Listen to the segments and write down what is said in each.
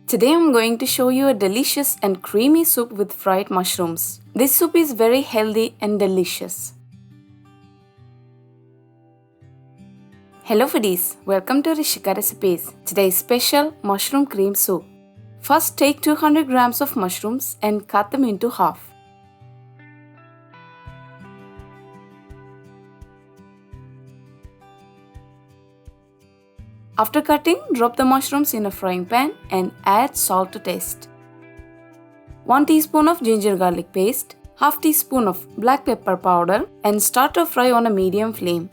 Today I'm going to show you a delicious and creamy soup with fried mushrooms. This soup is very healthy and delicious. Hello foodies, welcome to Rishika recipes. Today's special mushroom cream soup. First take 200 grams of mushrooms and cut them into half. After cutting, drop the mushrooms in a frying pan and add salt to taste. 1 teaspoon of ginger garlic paste, half teaspoon of black pepper powder and start to fry on a medium flame.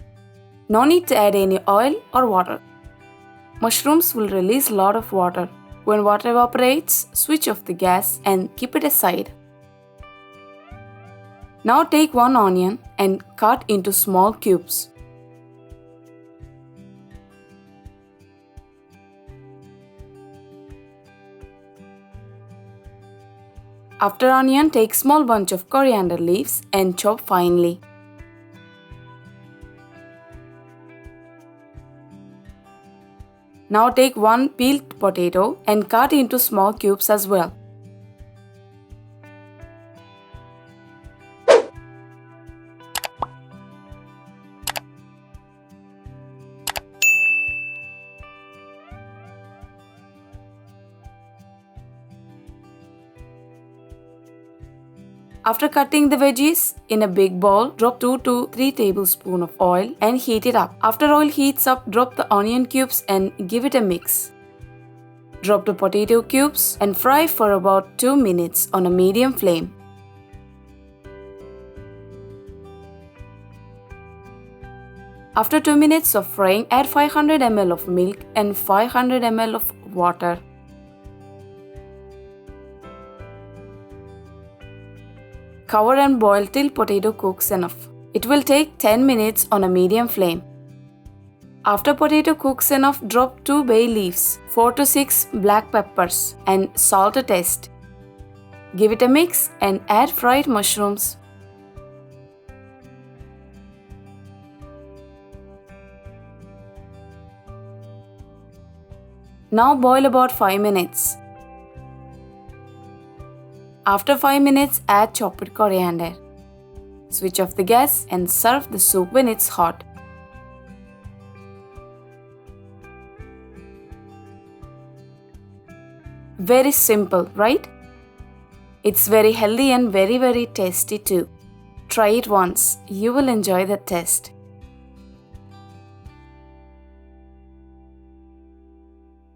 No need to add any oil or water. Mushrooms will release a lot of water. When water evaporates, switch off the gas and keep it aside. Now take 1 onion and cut into small cubes. After onion, take small bunch of coriander leaves and chop finely. Now take 1 peeled potato and cut into small cubes as well. After cutting the veggies, in a big bowl, drop 2 to 3 tablespoons of oil and heat it up. After oil heats up, drop the onion cubes and give it a mix. Drop the potato cubes and fry for about 2 minutes on a medium flame. After 2 minutes of frying, add 500 ml of milk and 500 ml of water. Cover and boil till potato cooks enough. It will take 10 minutes on a medium flame. After potato cooks enough, drop 2 bay leaves, 4 to 6 black peppers and salt to taste. Give it a mix and add fried mushrooms. Now boil about 5 minutes. After 5 minutes, add chopped coriander. Switch off the gas and serve the soup when it's hot. Very simple, right? It's very healthy and very tasty too. Try it once, you will enjoy the taste.